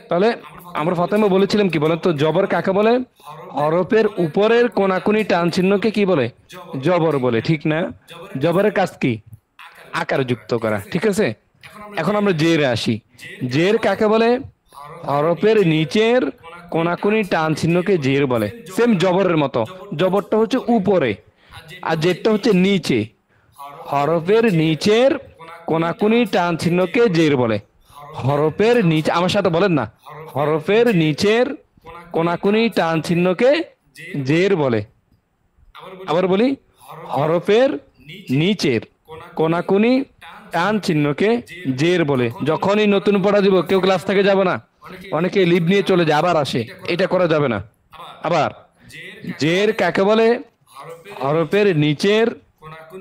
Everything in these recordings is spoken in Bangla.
তাহলে আমরা প্রথমে বলেছিলাম কি বলেন তো, জবর কাকে বলে? হরফের উপরের কোনাকুনি টান চিহ্নকে কি বলে? জবর বলে, ঠিক না? জবরের কাজ কি? আকার যুক্ত করা, ঠিক আছে। এখন আমরা জেরে আসি। জের কাকে বলে? হরফের নিচের কোনাকুনি টান চিহ্নকে জের বলে। সেম জবরের মতো, জবরটা হচ্ছে উপরে আর জেরটা হচ্ছে নিচে। হরফের নিচের কোনাকুনি টান চিহ্নকে জের বলে। হরফের নিচে, আমার সাথে বলেন না, হরফের নিচের কোনাকুনি টান চিহ্নকে জের বলে। আবার বলি, হরফের নিচের কোনাকুনি টান চিহ্নকে জের বলে। যখনই নতুন পড়া দিব কেউ ক্লাস থেকে যাবে না, অনেকে লিভ নিয়ে চলে যায় আবার আসে, এটা করা যাবে না। আবার জের কাকে বলে? হরফের নিচের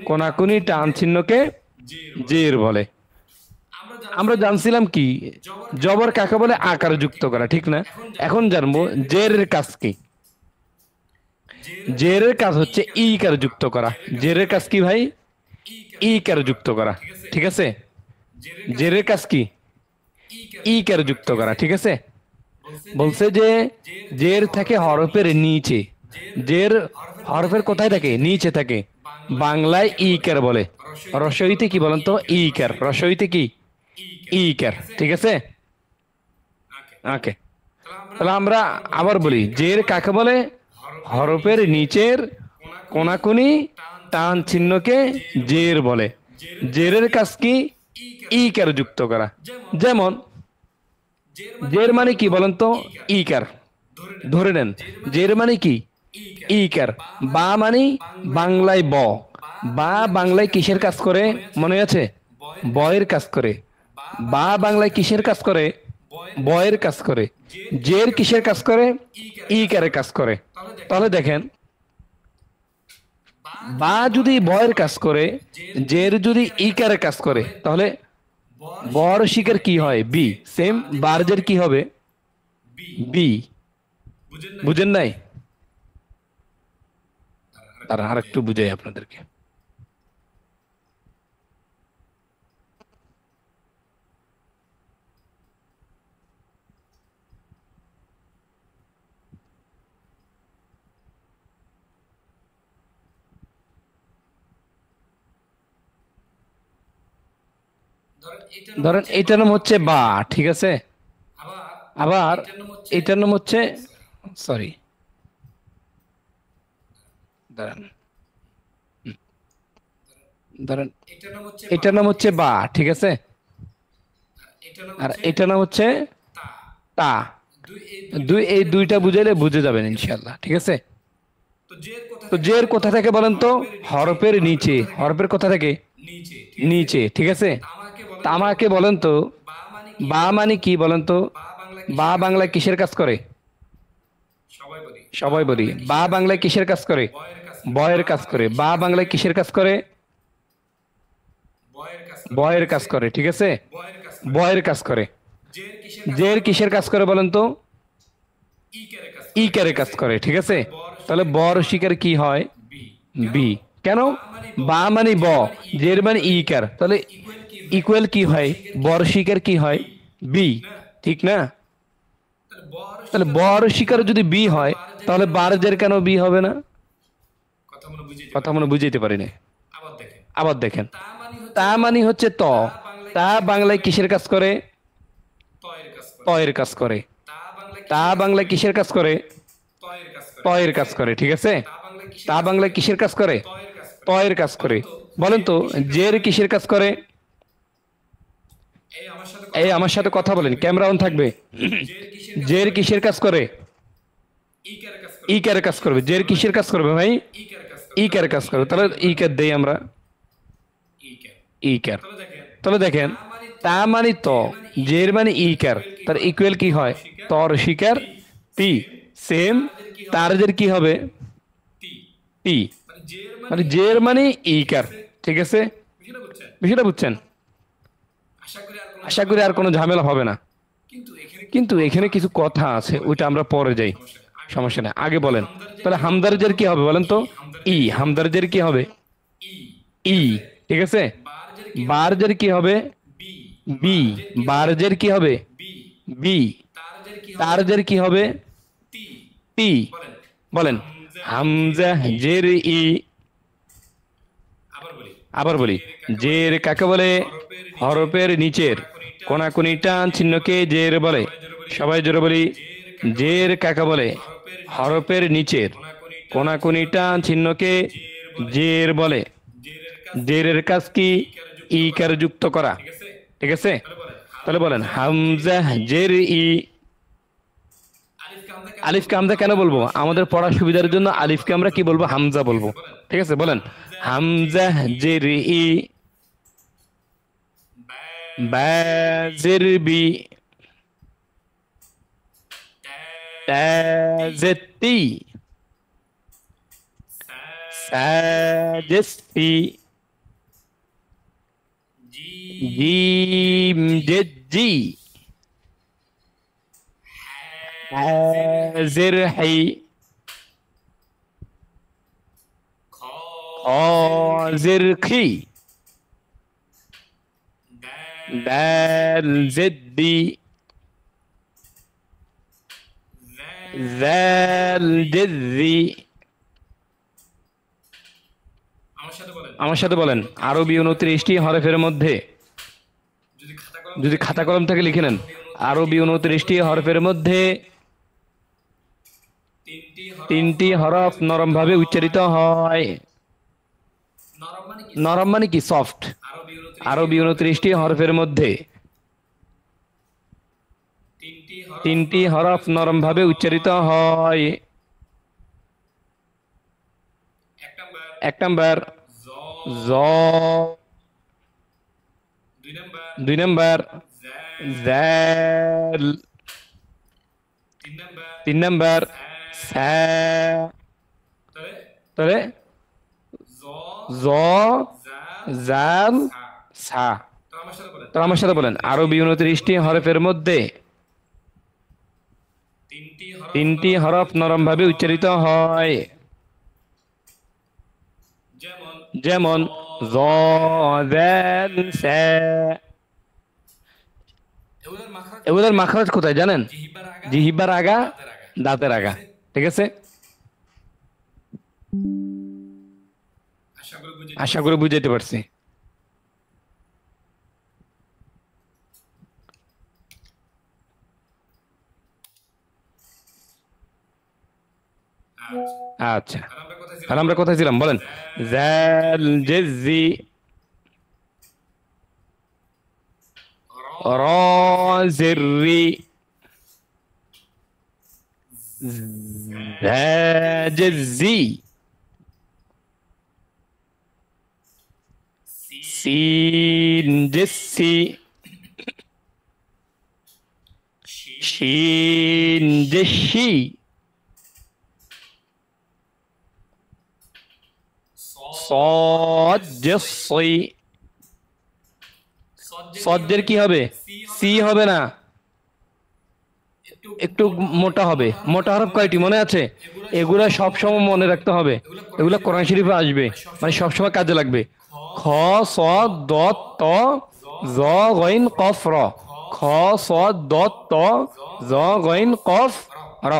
কোনাকুনি টান চিহ্নকে জের বলে। আমরা জানছিলাম কি জবর কাকে বলে? আকার যুক্ত করা, ঠিক না? এখন জানবো জেরের কাজ কি। জেরের কাজ হচ্ছে ইকার যুক্ত করা। জেরের কাজ কি ভাই? ইকার যুক্ত করা, ঠিক আছে। জেরের কাজ কি? ইকার যুক্ত করা, ঠিক আছে। বলছে যে জের থাকে হরফের নিচে। জের হরফের কোথায় থাকে? নিচে থাকে। বাংলায় ইকার বলে। রসইতে কি বলেন তো? ইকার। রসইতে কি? ইকার, ঠিক আছে। ওকে, তাহলে আমরা আবার বলি, জের কাকে বলে? হরফের নিচের কোনাকুনি টান চিহ্নকে জের বলে। জেরের কাজ কি? ইকার যুক্ত করা। যেমন জের মানে কি বলেন তো? ইকার। ধরে নেন জের মানে কি? ইকার। বা মানে বাংলায় ব। বা বাংলায় কিসের কাজ করে মনে আছে? বয়ের কাজ করে। বা বাংলায় কিসের কাজ করে? বয়ের কাজ করে। জের কিসের কাজ করে? ইকারের কাজ করে। তাহলে দেখেন, বা যদি বয়ের কাজ করে, জের যদি ইকারের কাজ করে, তাহলে বর শিকার কি হয়? বি। সেম বারজের কি হবে? বি। বুঝেন নাই? তারা আর একটু বুঝাই আপনাদেরকে। ধরেন এটার নাম হচ্ছে বা, ঠিক আছে। আবার এটার নাম হচ্ছে, সরি দাঁড়ান, ধরেন এটার নাম হচ্ছে বা, ঠিক আছে। আর এটার নাম হচ্ছে তা। এই দুইটা বুঝাইলে বুঝে যাবেন ইনশাল্লাহ, ঠিক আছে। তো জের কোথা থেকে বলেন তো? হরফের নিচে। হরফের কোথা থেকে? নিচে, ঠিক আছে। তা আমাকে বলেন তো, বা মানে কি বলেন তো? বা বাংলায় কিসের কাজ করে? সবাই বলি, বা বাংলায় কিসের কাজ করে? বয়ের কাজ করে। বা বাংলায় কিসের কাজ করে? বয়ের কাজ করে, ঠিক আছে। বয়ের কাজ করে। জের কিসের কাজ করে বলেন তো? ইকারে কাজ করে, ঠিক আছে। তাহলে বর শিকার কি হয়? বি। কেন? বা মানে ব, জের মানে ইকার, তাহলে ইকুয়াল কি হয়? বর শিকার কি হয়? বি, ঠিক না? তাহলে বর শিকার যদি বি হয়, তাহলে বার জের কেন বি হবে না? কথা মনে বুঝাইতে পারি না। আবার দেখেন, তা মানে হচ্ছে ত। তা বাংলায় কিসের কাজ করে? তয়ের কাজ করে। তা বাংলায় কিসের কাজ করে? তয়ের কাজ করে, ঠিক আছে। তা বাংলায় কিসের কাজ করে? তয়ের কাজ করে। বলেন তো জের কিসের কাজ করে? এই আমার সাথে কথা বলেন, ক্যামেরা অন থাকবে। জের কিসের কাজ করে? ইকার কাজ করবে। জের কিসের কাজ করবে ভাই? ইকার কাজ করবে। তাহলে ইকার দেই আমরা, ইকার। তাহলে দেখেন, তা মানে ত, জের মানে ইকার, তার ইকুয়াল কি হয়? তর শিকার টি। সেম তার জের কি হবে? টি। মানে জের মানে ইকার, ঠিক আছে। বিষয়টা বুঝছেন? আশা করি আর কোনো ঝামেলা হবে না। কিন্তু এখানে কিছু কথা আছে, ওইটা আমরা পরে যাই, সমস্যা নেই। আগে বলেন তাহলে হামদারজের কি হবে বলেন তো? ই। হামদারজের কি হবে? ই, ঠিক আছে। বারজের কি হবে? বি। বারজের কি হবে? বি। তারজের কি হবে? তি। বলেন হামজা জের ই। আবার বলি, জের কাকে বলে? হরফের নিচের কোনাকুনি টান চিহ্নকে জের বলে। সবাই জোরে বলি, জের কাকে বলে? হরফের নিচের কোনাকুনি টান চিহ্নকে জের বলে। জেরের কাজ কি? ইকার যুক্ত করা। ঠিক আছে, তাহলে বলেন হামজা জের ই। আলিফকে আমরা কেন বলবো? আমাদের পড়ার সুবিধার জন্য আলিফকে আমরা কি বলবো? হামজা বলবো। ঠিক আছে, বলেন হামজা জের ই। বা জের বি। তা জের তি। সা জের সি। জিম জের জি। হা জের হাই। খ জের খি। দাল জের দি। জাল জের জি। আমার সাথে বলেন আরবি 29টি হরফের মধ্যে, যদি খাতা কলম থেকে লিখে নেন, আরবি 29টি হরফের মধ্যে 3টি হরফ নরম ভাবে উচ্চারিত হয়। নরম মানে কি? সফট। আরবি 29টি হরফের মধ্যে 3টি হরফ নরম ভাবে উচ্চারিত হয়। 1 নাম্বার জ। 2 নাম্বার জাল। 3 নাম্বার সা। তাহলে জ জাল সা। তো আমার সাথে বলেন আরবি 29টি হরফের মধ্যে 3টি হরফ নরম ভাবে উচ্চারিত হয়। যেমন জ জাল সা। এগুলোর মাখরাজ কোথায় জানেন? জিহিবার আগা, দাঁতের আগা। ঠিক আছে, আশা করি বুঝাইতে পারছি। আচ্ছা, আর আমরা কোথায় ছিলাম বলেন? জাল জেজি। র জেরি। ঝা জেজি। সিন জেসি। শিন জেসি। صاد জেসি। সজ্জের কি হবে? সি হবে না, একটু মোটা হবে। মোটা হরফ কয়টি মনে আছে? এগুলা সবসময় মনে রাখতে হবে, এগুলা কোরআন শরীফে আসবে, মানে সবসময় কাজে লাগবে। খ স দ ত জ গইন কফ র। খ স দ ত জ গইন কফ র।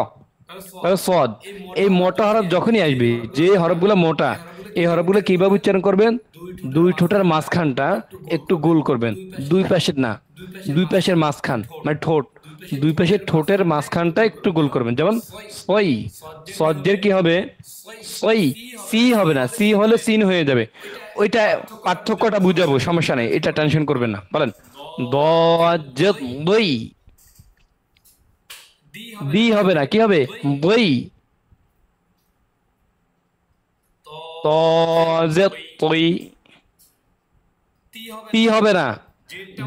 তাহলে সদ, এই মোটা হরফ যখনই আসবে, যে হরফগুলো মোটা, এই হরফগুলো কিভাবে উচ্চারণ করবেন? দুই ঠোঁটের মাঝখানটা একটু গোল করবেন। দুই পাশের না, দুই পাশের মাঝখান মানে ঠোঁট, দুই পাশের ঠোঁটের মাঝখানটা একটু গোল করবেন। যেমন সই। সজ্জের কি হবে? সই। সি হবে না, সি হলে সিন হয়ে যাবে। ওইটা পার্থক্যটা বুঝাবো, সমস্যা নেই, এটা টেনশন করবেন না। বলেন দ দই। দি হবে না, কি হবে? বই। ত তই। তি হবে না।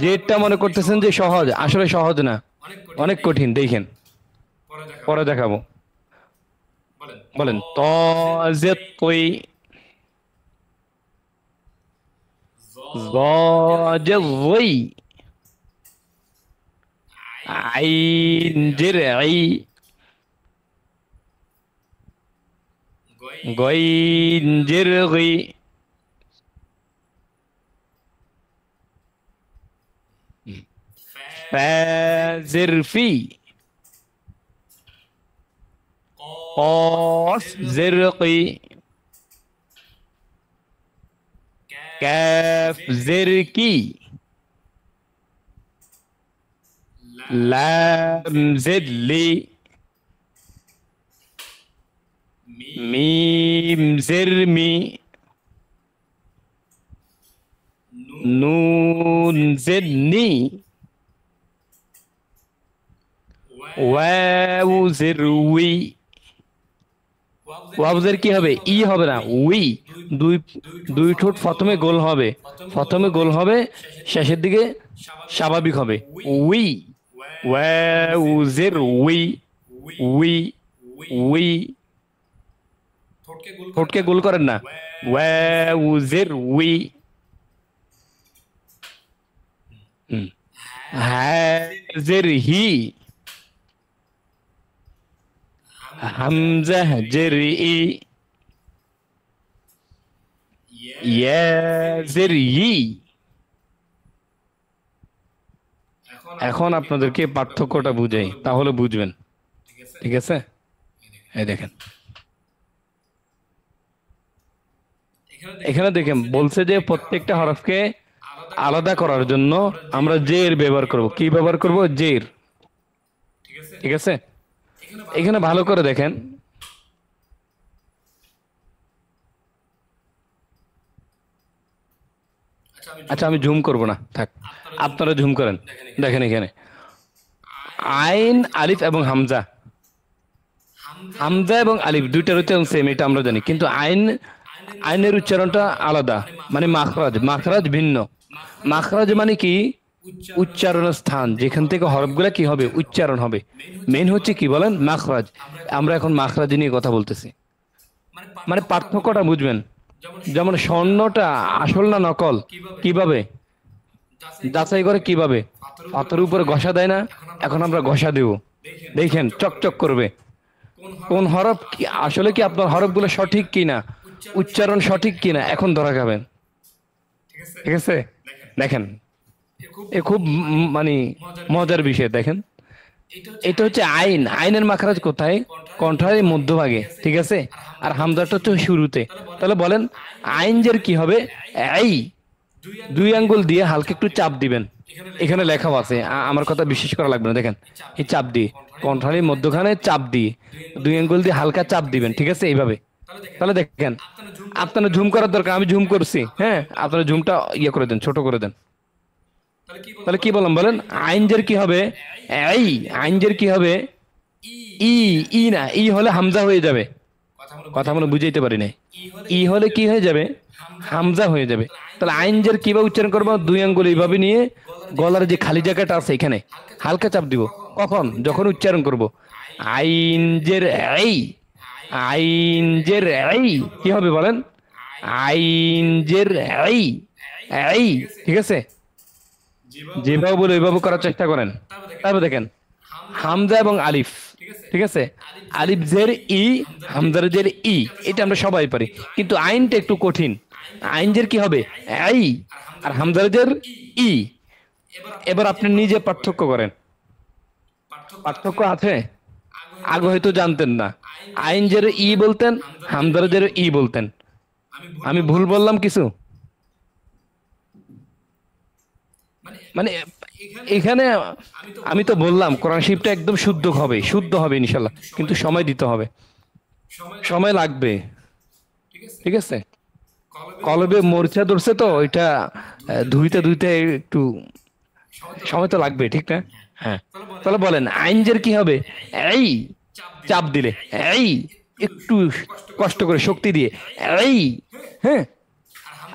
যেটা মনে করতেছেন যে সহজ, আসলে সহজ না, অনেক কঠিন। দেখেন পরে দেখাবো। বলেন ত তই। জ জই। আইন জের আই। গইন জের গই। ফা জের ফি। قاف زرقي كاف زركي لام زدلي ميم زرمي নুন জেদনি ওয়াও জের উই ওয়াও জের কি হবে ই হবে না উই দুই দুই ঠোঁট প্রথমে গোল হবে শেষের দিকে স্বাভাবিক হবে উই ওয়াও জের উই উই উই ঠোঁটকে গোল করেন না ওয়াও জের উই হাজের হি হামজা জের ই ইয়াজের ই এখন আপনাদেরকে পার্থক্যটা বুঝাই তাহলে বুঝবেন ঠিক আছে এই দেখেন এখানে দেখেন বলছে যে প্রত্যেকটা হরফকে আলাদা করার জন্য আমরা জের ব্যবহার করব কি ব্যবহার করব জের ঠিক আছে এখানে ভালো করে দেখেন আচ্ছা আমি জুম করব না থাক আপনারা জুম করেন দেখেন এখানে আইন আলিফ এবং হামজা হামজা এবং আলিফ দুইটার উচ্চারণ সেম এটা আমরা জানি কিন্তু আইনের উচ্চারণটা আলাদা মানে মাখরাজ ভিন্ন মাখরাজ মানে কি উচ্চারণের স্থান যেখান থেকে হরফগুলা কি হবে উচ্চারণ হবে মেন হচ্ছে কি বলেন মাখরাজ আমরা এখন মাখরাজ নিয়ে কথা বলতেছি মানে পার্থক্যটা বুঝবেন যেমন স্বর্ণটা আসল না নকল কিভাবে যাচাই করে কিভাবে পাথরের উপরে ঘষা দেয় না এখন আমরা ঘষা দেব দেখেন চকচক করবে কোন হরফ কি আসলে কি আপনার হরফগুলো সঠিক কিনা উচ্চারণ সঠিক কিনা এখন ধরা খাবেন ঠিক আছে দেখেন এ খুব মানে মজার বিষয় দেখেন এটা হচ্ছে আইনের মাখরাজ কোথায় কণ্ঠের মধ্যভাগে ঠিক আছে আর হামজাটা হচ্ছে শুরুতে তাহলে বলেন আইন জের কি হবে এই দুই আঙ্গুল দিয়ে হালকা একটু চাপ দিবেন এখানে লেখাও আছে আমার কথা বিশ্বাস করা লাগবে না দেখেন এই চাপ দিয়ে কণ্ঠের মধ্যখানে চাপ দিয়ে দুই আঙ্গুল দিয়ে হালকা চাপ দিবেন ঠিক আছে এইভাবে তাহলে দেখেন আপনারা জুম করার দরকার আমি জুম করছি হ্যাঁ আপনারা জুমটা ইয়ে করে দেন ছোট করে দেন তাহলে কি বললাম বলেন আইনজের কি হবে এই আইনজের কি হবে ই ই না ই হলে হামজা হয়ে যাবে কথা মনে বুঝাইতে পারি না ই হলে কি হয়ে যাবে হামজা হয়ে যাবে তাহলে আইনজের কিভাবে উচ্চারণ করবো দুই আঙ্গুল এইভাবে নিয়ে গলার যে খালি জায়গাটা আছে এখানে হালকা চাপ দিব কখন যখন উচ্চারণ করব আইনজের এই আইনজের এই কি হবে বলেন আইনজের এই ঠিক আছে যেভাবে বলে ওইভাবে করার চেষ্টা করেন তারপর দেখেন হামজা এবং আলিফ ঠিক আছে আলিফ জের ই হামজার জের ই এটা আমরা সবাই পারি কিন্তু আইনটা একটু কঠিন আইন জের কি হবে এই আর হামজার জের ই এবার আপনি নিজে পার্থক্য করেন পার্থক্য আছে আগে হয়তো জানতেন না আইন জের ই বলতেন হামজার জের ই বলতেন আমি ভুল বললাম কিছু মানে এখানে আমি তো বললাম কোরআন শরীফটা একদম শুদ্ধ হবে ইনশাল্লাহ কিন্তু সময় দিতে হবে সময় লাগবে ঠিক আছে কলবে মরিচা ধরছে তো এটা ধুইতে একটু সময় তো লাগবে ঠিক না হ্যাঁ তাহলে বলেন আইনজের কি হবে এই চাপ দিলে এই একটু কষ্ট করে শক্তি দিয়ে এই হ্যাঁ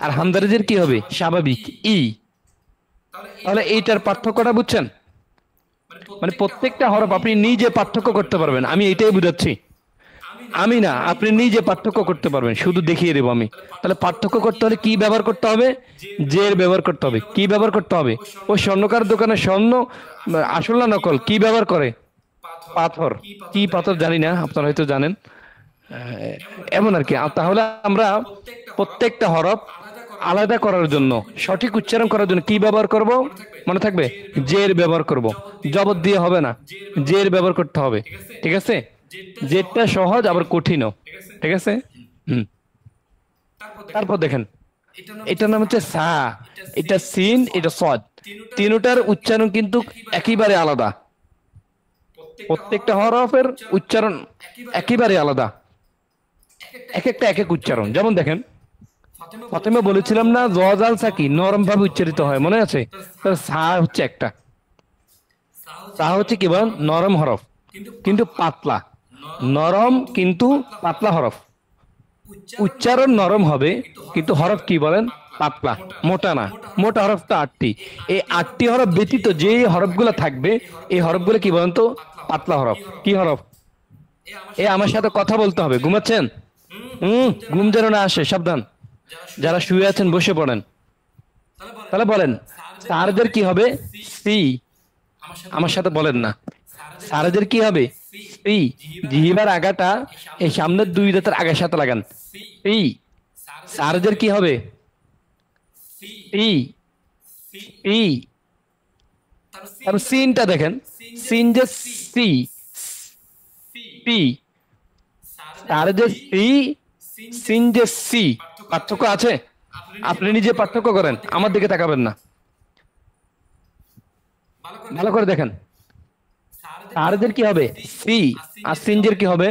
আর হামদারেজের কি হবে স্বাভাবিক ই তাহলে এইটার পার্থক্যটা বুঝছেন মানে প্রত্যেকটা হরফ আপনি নিজে পার্থক্য করতে পারবেন আমি এটাই বুঝাচ্ছি আমি না আপনি নিজে পার্থক্য করতে পারবেন শুধু দেখিয়ে দেবো আমি তাহলে পার্থক্য করতে হলে কি ব্যবহার করতে হবে জের ব্যবহার করতে হবে কি ব্যবহার করতে হবে ও স্বর্ণকার দোকানে স্বর্ণ আসল না নকল কি ব্যবহার করে পাথর কি পাথর জানি না আপনারা হয়তো জানেন এমন আর কি তাহলে আমরা প্রত্যেকটা হরফ আলাদা করার জন্য সঠিক উচ্চারণ করার জন্য কি ব্যবহার করব মনে থাকবে জের ব্যবহার করব জবর দিয়ে হবে না জের ব্যবহার করতে হবে ঠিক আছে জেডটা সহজ আবার কঠিনও, ঠিক আছে। হুম, তারপর দেখেন এটার নাম হচ্ছে সা, এটা সিন, এটা সদ। তিনটার উচ্চারণ কিন্তু একেবারে আলাদা, প্রত্যেকটা হরফের উচ্চারণ একেবারে আলাদা, এক একটা এক এক উচ্চারণ। যেমন দেখেন ফাতেমা বলেছিলাম না জজাল সাকি নরম ভাবে উচ্চারিত হয়, মনে আছে? তার সা হচ্ছে একটা, সা হচ্ছে কি বলেন নরম হরফ কিন্তু পাতলা, নরম কিন্তু পাতলা হরফ। উচ্চারণ নরম হবে কিন্তু হরফ কি বলেন পাতলা, মোটা না। মোটা হরফটা 8টি, এই 8টি হরফ ব্যতীত যে হরফগুলো থাকবে এই হরফগুলো কি বলেন তো পাতলা হরফ। কি হরফ? এ আমার সাথে কথা বলতে হবে। ঘুমাচ্ছেন? ঘুম যেন না আসে, সাবধান। যারা শুয়ে আছেন বসে পড়েন। তাহলে বলেন সারদের কি হবে? সি। আমার সাথে বলেন না। সারদের কি হবে? সি। জিহিবার আগাটা এই সামনের দুই দাঁতের আগার সাথে লাগান। সি। সারদের কি হবে? সি। সি। তারপর সিনটা দেখেন, সিন যে সি, পি। তার যে সি, সিন যে সি, পার্থক্য আছে? আপনি নিজে পার্থক্য করেন, আমার দিকে তাকাবেন না। ভালো করে দেখেন তারদের কি হবে? সি। আর সিনজের কি হবে?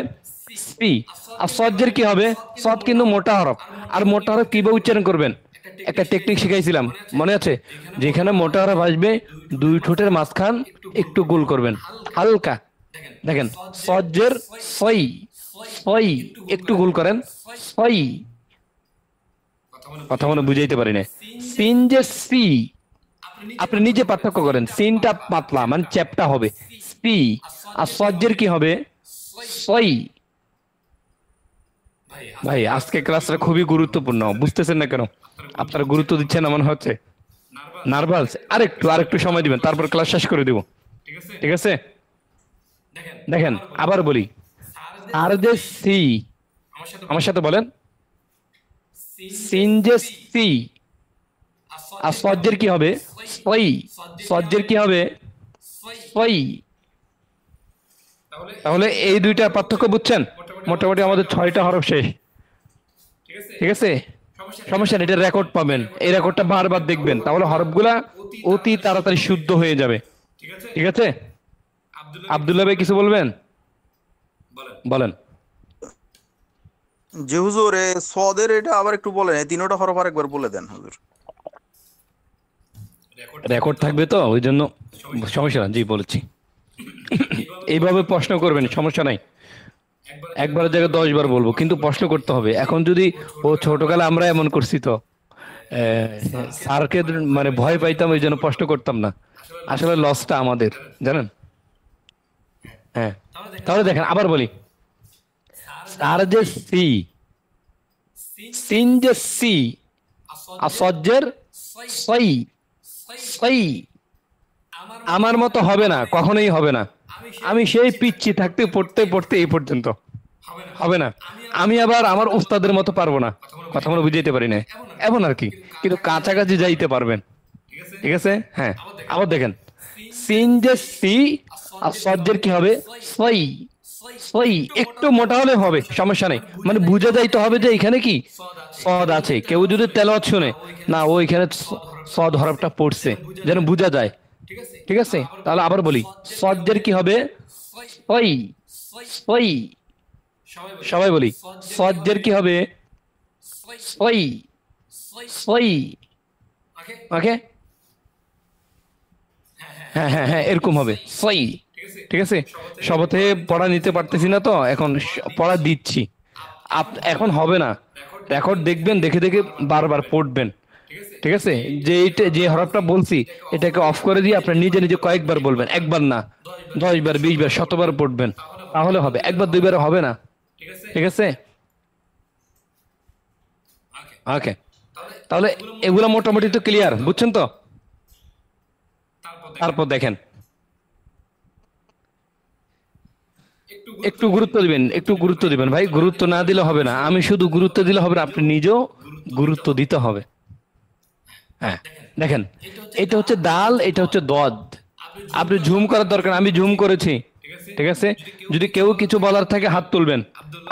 সি। আর সজ্জের কি হবে? সদ কিন্তু মোটা হরফ, আর মোটা হরফ কিভাবে উচ্চারণ করবেন একটা টেকনিক শিখাইছিলাম, মনে আছে? যেখানে মোটা হরফ আসবে দুই ঠোঁটের মাঝখান একটু গোল করবেন হালকা। দেখেন সজ্জের সই, সই একটু গোল করেন, সই। কথা মনে বুঝাইতে পারি না। সিন যে সি, আপনি নিজে পার্থক্য করেন। সিনটা পাতলা মানে চ্যাপটা হবে সি, আর সজ্জের কি হবে? সই। ভাই আজকে ক্লাসটা খুবই গুরুত্বপূর্ণ, বুঝতেছেন না কেন? আপনারা গুরুত্ব দিচ্ছেন না মনে হচ্ছে। নার্ভাস? আরেকটু আরেকটু সময় দিবেন, তারপর ক্লাস শেষ করে দিব, ঠিক আছে? দেখেন আবার বলি, আর যে সি, আমার সাথে বলেন, সিন যে সি, আর সজ্জের কি হবে? সই। সজ্জের কি হবে? সই। তাহলে এই দুইটার পার্থক্য বুঝছেন? মোটামুটি আমাদের 6টা হরফ শেষ, ঠিক আছে? সমস্যা নেই, এটা রেকর্ড পাবেন, এই রেকর্ডটা বারবার দেখবেন, তাহলে হরফগুলা অতি তাড়াতাড়ি শুদ্ধ হয়ে যাবে, ঠিক আছে? আব্দুল্লাহ ভাই কিছু বলবেন? বলেন। যে হুজুর সদের এটা আবার একটু বলেন, এই তিনটা হরফ আরেকবার বলে দেন হুজুর। রেকর্ড থাকবে তো ওই জন্য সমস্যা না। জি বলেছি, এইভাবে প্রশ্ন করবেন, সমস্যা নাই। একবারের জায়গায় 10 বার বলবো, কিন্তু প্রশ্ন করতে হবে। এখন যদি ও ছোটকালে আমরা এমন করছি তো স্যারকে মানে ভয় পাইতাম, ওই জন্য প্রশ্ন করতাম না। আসলে লসটা আমাদের, জানেন? হ্যাঁ, তাহলে দেখেন আবার বলি, স্যার যে সি, সিন যে সি, আর সজ্জের সই, সই। আমার মতো হবে না, কখনোই হবে না। আমি সেই পিচ্ছি থাকতে পড়তে পড়তে এই পর্যন্ত হবে না। আমি আবার আমার ওস্তাদের মতো পারবো না, কথা মনে বুঝাইতে পারি না এমন আর কি, কিন্তু কাছাকাছি যাইতে পারবেন, ঠিক আছে? হ্যাঁ, আবার দেখেন সিন যে সি, আর সজ্জের কি হবে? সই। সই একটু মোটা হলে হবে, সমস্যা নেই, মানে বুঝা যাইতে হবে যে এখানে কি সদ আছে। কেউ যদি তেলাওয়াত শুনে না ও এখানে সদ হরফটা পড়ছে, যেন বুঝা যায়, ঠিক আছে? তাহলে আবার বলি, সজ্জের কি হবে? সই। সই। সবাই বলি, সজ্জের কি হবে? সই। সই। ওকে, হ্যাঁ হ্যাঁ হ্যাঁ এরকম হবে, সই, ঠিক আছে? সবতে পড়া নিতে পারতেছি না তো এখন পড়া দিচ্ছি। এখন হবে না, রেকর্ড দেখবেন, দেখে দেখে বারবার পড়বেন, ঠিক আছে? যে যে হরফটা বলছি এটাকে অফ করে দিয়ে আপনি নিজে নিজে কয়েকবার বলবেন, একবার না 10 বার 20 বার 100 বার পড়বেন, তাহলে হবে। একবার দুইবার হবে না, ঠিক আছে? ওকে, তাহলে এগুলো মোটামুটি তো ক্লিয়ার, বুঝছেন তো? তারপর দেখেন একটু গুরুত্ব দিবেন, একটু গুরুত্ব দিবেন ভাই, গুরুত্ব না দিলে হবে না। আমি শুধু গুরুত্ব দিলে হবে না, আপনি নিজেও গুরুত্ব দিতে হবে। হ্যাঁ, দেখেন এটা হচ্ছে দাল, এটা হচ্ছে দদ। আপনি ঝুম করার দরকার, আমি ঝুম করেছি, ঠিক আছে, যদি কেউ কিছু বলার থাকে হাত তুলবেন,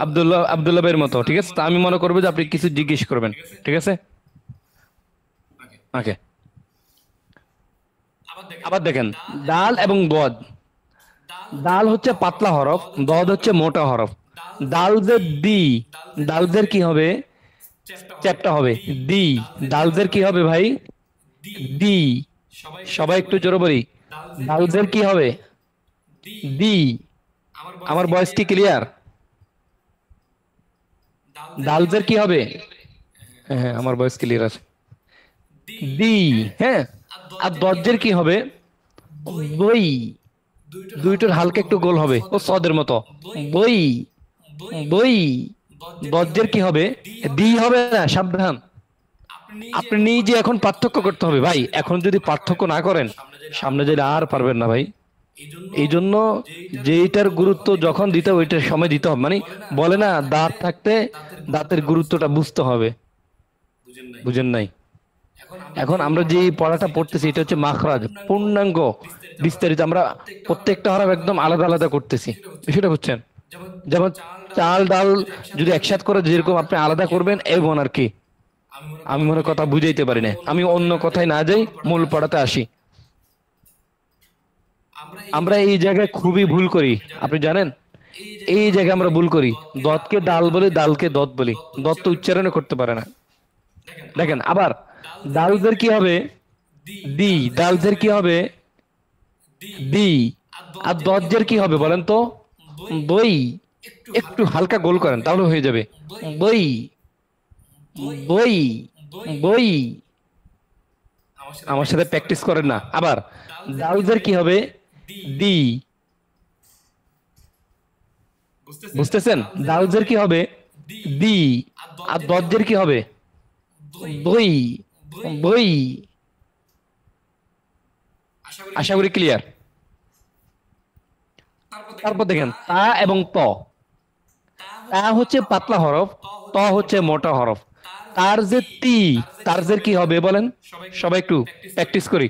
আব্দুল্লাহ ভাইয়ের মতো, ঠিক আছে? তা আমি মনে করবো যে আপনি কিছু জিজ্ঞেস করবেন, ঠিক আছে? ওকে। আবার দেখেন, দাল এবং দদ। দাল হচ্ছে পাতলা হরফ, দদ হচ্ছে মোটা হরফ। দালদের দি, দালদের কি হবে? চ্যাপ্টা হবে। দি, দালদের কি হবে ভাই? দি। সবাই একটু জোরে বলি, দালদের কি হবে? দি। আমার ভয়েস কি ক্লিয়ার? দালদের কি হবে? হ্যাঁ হ্যাঁ, আমার ভয়েস ক্লিয়ার আছে। দি। হ্যাঁ। আর দজ্জের কি হবে? বই। দুইটার হালকা একটু গোল হবে, ও সদের মতো। বই। বই। দজ্জের কি হবে? দি হবে না, সাবধান। আপনি নিজে এখন পার্থক্য করতে হবে ভাই, এখন যদি পার্থক্য না করেন সামনে যেটা আর পারবেন না ভাই। এই জন্য যেইটার গুরুত্ব যখন দিতে হবে ওইটার সময় দিতে হবে, মানে বলে না দাঁত থাকতে দাঁতের গুরুত্বটা বুঝতে হবে। বুঝেন নাই? এখন আমরা যে পড়াটা পড়তেছি এটা হচ্ছে মাখরাজ, পূর্ণাঙ্গ বিস্তারিত আমরা প্রত্যেকটা হরফ একদম আলাদা আলাদা করতেছি, সেটা বুঝছেন? যেমন চাল ডাল যদি একসাথে করে যেরকম আপনি আলাদা করবেন এবং আর কি। আমি মনে কথা বুঝাইতে পারি না, আমি অন্য কথায় না যাই, মূল পড়াতে আসি। আমরা এই জায়গায় খুবই ভুল করি, আপনি জানেন? এই জায়গায় আমরা ভুল করি, দতকে ডাল বলি, ডালকে দত বলি, দত তো উচ্চারণও করতে পারে না। দেখেন আবার, ডালদের কি হবে? দি। ডালদের কি হবে? দি। আর দজ্জের কি হবে বলেন তো? বই। একটু হালকা গোল করেন তাহলে হয়ে যাবে। বই। বই। বই। আমার সাথে প্র্যাকটিস করেন না। আবার দালদের কি হবে? দি। বুঝতেছেন? দালদের কি হবে? দি। আর দজ্জের কি হবে? বই। বই। আশা করি ক্লিয়ার। তারপর দেখেন তা এবং ত। তা হচ্ছে পাতলা হরফ, ত হচ্ছে মোটা হরফ। তার যে তি, তারজের কি হবে বলেন? সবাই একটু প্র্যাকটিস করি।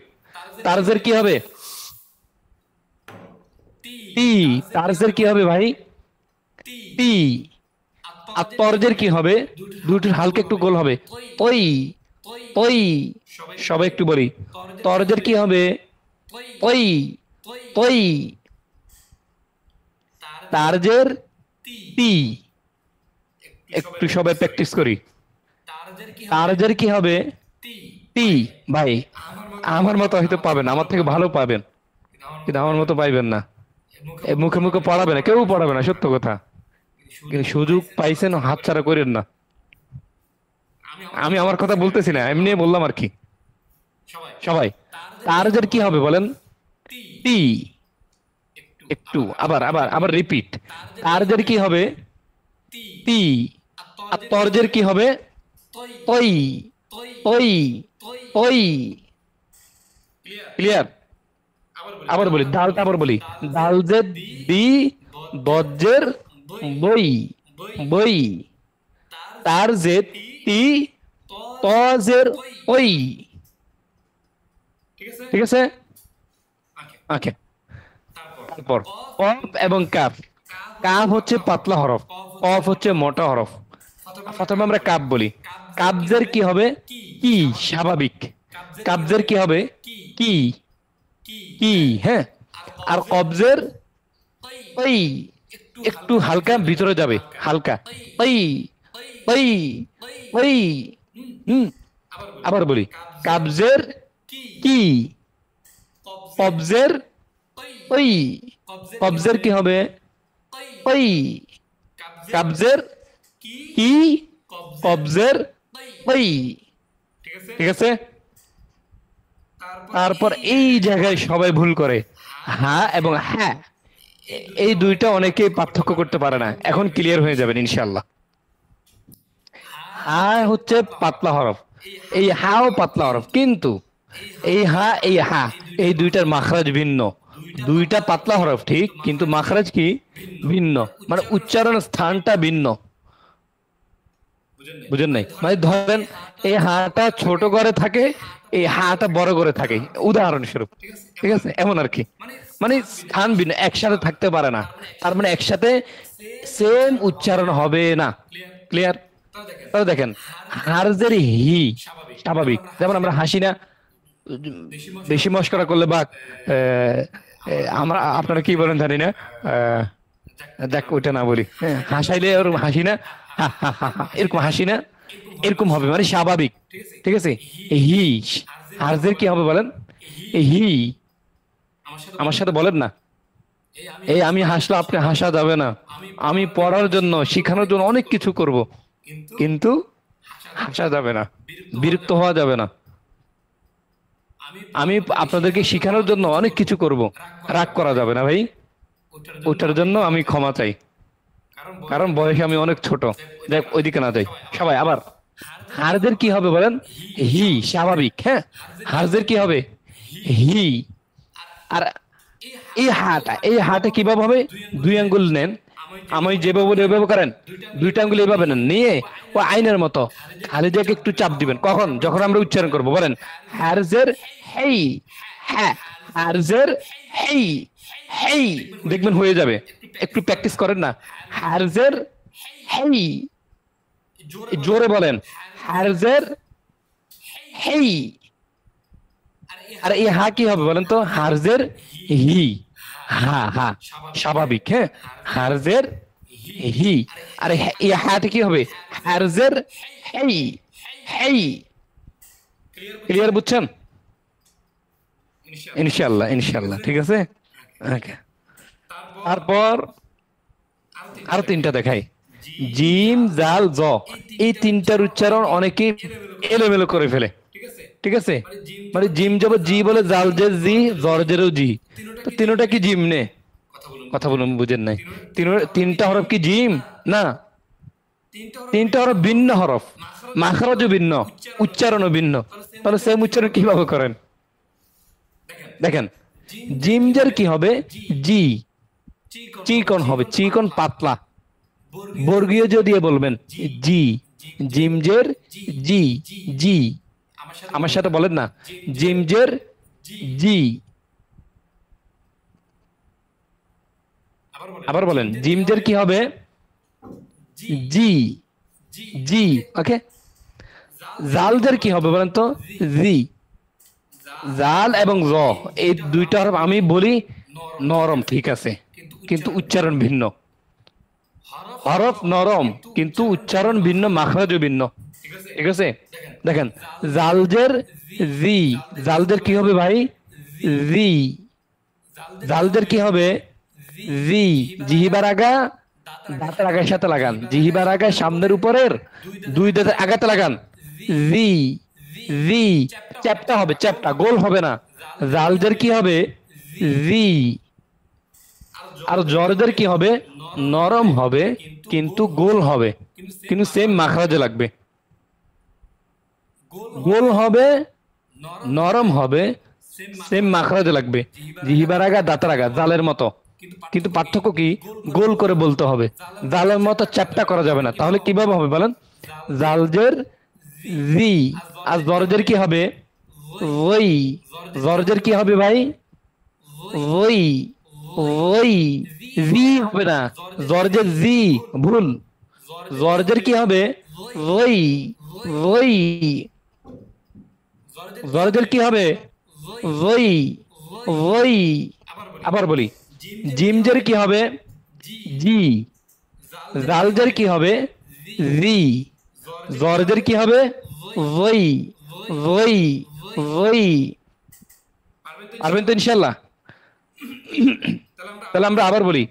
তারজের কি হবে? তি। তারজের কি হবে ভাই? তি। আর তরজের কি হবে? দুটোর হালকা একটু গোল হবে। ওই। ওই। সবাই একটু বলি, তরজের কি হবে? ওই। ওই। তারজের তি। একটু সবাই প্র্যাকটিস করি। তারজের কি হবে? তি। ভাই আমার মতো হয়তো পাবেন, আমার থেকে ভালো পাবেন, কিন্তু আমার মতো পাইবেন না। এ মুখে মুখে পড়াবে না, কেউ পড়াবে না, সত্য কথা। কিন্তু সুযোগ পাইছেন, হাতছাড়া করেন না। আমি আমার কথা বলতেছি না, এমনি বললাম আর কি। সবাই তারজের কি হবে বলেন? তি। একটু আবার আবার আবার রিপিট। তারজের কি হবে? তি। আর তরজের কি হবে? ওই। ওই। ওই। ক্লিয়ার? আবার বলি, ডালটা আবার বলি, ডালজের দি, দজ্জের বই। বই। তারজের তি, তজের ওই। ঠিক আছে? ওকে। তারপর কফ এবং কাফ। কাফ হচ্ছে পাতলা হরফ, কফ হচ্ছে মোটা হরফ। প্রথমে আমরা কাপ বলি। কাবজের কি হবে? কি, স্বাভাবিক। কাবজের কি হবে? কি। কি। হ্যাঁ। আর কবজের ওই, একটু হালকা ভিতরে যাবে, হালকা। ওই। ওই। ওই। হুম। আবার বলি, কাবজের কি, কবজের ওই। কবজের কি হবে? ওই। কাবজের কি, কবজের ওই। ঠিক আছে? তারপর এই জায়গায় সবাই ভুল করে, হা এবং হ্যাঁ, এই দুইটা অনেকেই পার্থক্য করতে পারে না। এখন ক্লিয়ার হয়ে যাবেন ইনশাল্লাহ। হা হচ্ছে পাতলা হরফ, এই হাও পাতলা হরফ, কিন্তু এই হা এই হা এই দুইটার মাখরাজ ভিন্ন। দুইটা পাতলা হরফ ঠিক, কিন্তু মাখরাজ কি ভিন্ন, মানে উচ্চারণ স্থানটা ভিন্ন। বুঝেন নাই? মানে ধরেন এই হাটা ছোট করে থাকে, এই হাটা বড় করে থাকে, উদাহরণস্বরূপ। ঠিক আছে? এমন আর কি। মানে স্থান ভিন্ন, একসাথে থাকতে পারে না, তার মানে একসাথে সেম উচ্চারণ হবে না। ক্লিয়ার? তাহলে দেখেন হারজের হি স্বাভাবিক, যেমন আমরা হাসি না, বেশি মস্করা করলে বা আমরা আপনারা কি বলেন জানি না, আহ, দেখ ওইটা না বলি, হ্যাঁ, হাসাইলে ওর হাসি না, হা হা হা হা, এরকম হাসি না, এরকম হবে মানে স্বাভাবিক। ঠিক আছে? হি হারজের কি হবে বলেন? হি, আমার সাথে বলেন না, এই আমি হাসলে আপনি হাসা যাবে না, আমি পড়ার জন্য শিখানোর জন্য অনেক কিছু করব, কিন্তু হাসা যাবে না, বিরক্ত হওয়া যাবে না, আমি আপনাদেরকে শিখানোর জন্য অনেক কিছু করব, রাগ করা যাবে না ভাই, ওটার জন্য আমি ক্ষমা চাই, কারণ বয়সে আমি অনেক ছোট। দেখ ওইদিকে না যাই সবাই। আবার হারদের কি হবে বলেন? হি স্বাভাবিক, হ্যাঁ, হারদের কি হবে? হি। আর এই হাটা কিভাবে হবে? দুই আঙ্গুল নেন, আমি যেভাবে বলি ওইভাবে করেন, দুইটা আঙ্গুল এইভাবে নেন, নিয়ে ও আইনের মতো খালিজাকে একটু চাপ দিবেন। কখন? যখন আমরা উচ্চারণ করব, বলেন হারজের হেই, হ্যাঁ, হারজের হেই, হেই, দেখবেন হয়ে যাবে। একটু প্র্যাকটিস করেন না, হারজের হেই, জোরে বলেন হারজের হেই। আর এই হা কি হবে বলেন তো? হারজের হি, হা হা স্বাভাবিক, হ্যাঁ, হারজের হি। আর এই হাতে কি হবে? হারজের হেই, হেই। ক্লিয়ার? বুঝছেন? ইনশাআল্লাহ, ইনশাআল্লাহ, ঠিক আছে। ওকে, তারপর আরো তিনটা দেখাই, জিম জাল জ, এই তিনটার উচ্চারণ অনেকে এলোমেলো করে ফেলে। ঠিক আছে? মানে জিম যাব জি বলে, জাল যে জি, জর জেরও জি, তো তিনোটা কি জিম নে? কথা বলুন, বুঝেন নাই? তিনটা হরফ কি জিম না? তিনটা হরফ ভিন্ন হরফ, মাখরাজও ভিন্ন, উচ্চারণও ভিন্ন। তাহলে সেম উচ্চারণ কিভাবে করেন? দেখেন জিমজের কি হবে? জি, চিকন হবে, চিকন পাতলা, বর্গীয় জ দিয়ে বলবেন জি, জিমজের জি, জি। আমার সাথে বলেন না, জিমজের জি। আবার বলেন জিমজের কি হবে? জি, জি। ওকে, জালজের কি হবে বলেন তো? জি। জাল এবং জ, এই দুইটা হরফ আমি বলি নরম, ঠিক আছে, কিন্তু উচ্চারণ ভিন্ন। হরফ নরম কিন্তু উচ্চারণ ভিন্ন, মাখরাজও ভিন্ন। ঠিক আছে? দেখেন জালজের জি, জালজের কি হবে ভাই? জি। জালজের কি হবে? জি, জিহিবার আগা দাঁতের আগার সাথে লাগান, জিহিবার আগা সামনের উপরের দুই দাঁতের আগাতে লাগান, জি, জি। চ্যাপটা হবে, চ্যাপটা, গোল হবে না। জালজের কি হবে? জি। আর জরজের কি হবে? নরম হবে কিন্তু গোল হবে, কিন্তু সেম মাখরাজে লাগবে। গোল হবে, নরম হবে, সেম মাখরাজে লাগবে, জিহিবার আগা দাঁতের আগা, জালের মতো। কিন্তু পার্থক্য কি? গোল করে বলতে হবে, জালের মতো চ্যাপটা করা যাবে না। তাহলে কিভাবে হবে বলেন? জালজের জি। আর জরজের কি হবে? ওই। জরজের কি হবে ভাই? ওই, ওই। জি হবে না, জর্জের জি, ভুল। জর্জের কি হবে? ওই, ওই। জর্জের কি হবে? ওই, ওই। আবার বলি, জিমজের কি হবে? জি। জালজের কি হবে? জি। জর্জের কি হবে? ওই, ওই, ওই। পারবেন তো ইনশাল্লাহ? তাহলে আমরা আবার বলি,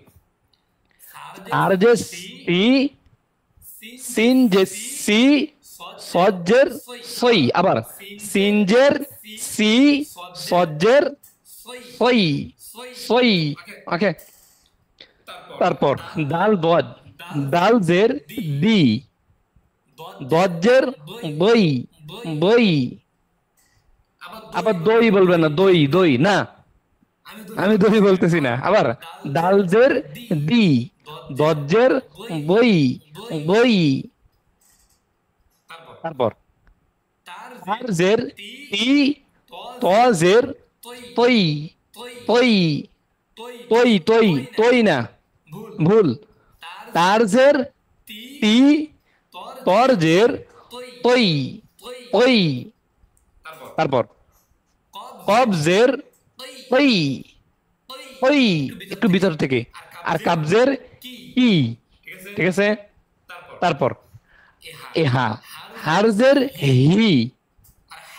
আর যে সি, সিন যে সি, সজ্জের সই। আবার সিনজের সি, সজ্জের সই, সই। ওকে, তারপর দাল দজ, দাল জের দি, দজ্জের বই, বই। আবার দই বলবেন না, দই, দই না, আমি দই বলতেছি না। আবার দালজের দি, দজ্জের বই, বই। তারপর তারজের তি, তজের তৈ, তৈ। তৈ তৈ তৈ না, ভুল। তার জের তি, তর জের তৈ, ওই। তারপর কবজের ওই, ওই একটু ভিতর থেকে, আর কাবজের কি, ঠিক আছে। তারপর এহা, হারজের হি,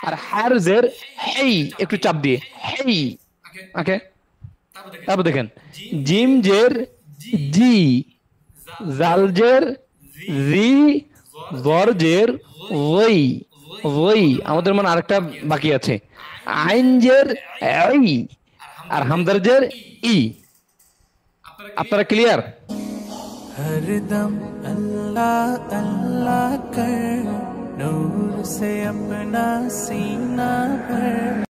আর হারজের হেই, একটু চাপ দিয়ে হেই, ওকে। তারপর দেখেন জিম জের জি, জাল জের জি, জর জের ওই, ওই। আমাদের মনে আরেকটা বাকি আছে, আইন জের এই, আর হামদার জের ই। আপনারা ক্লিয়ার? हरदम अल्लाह अल्लाह कर, नूर से अपना सीना भर।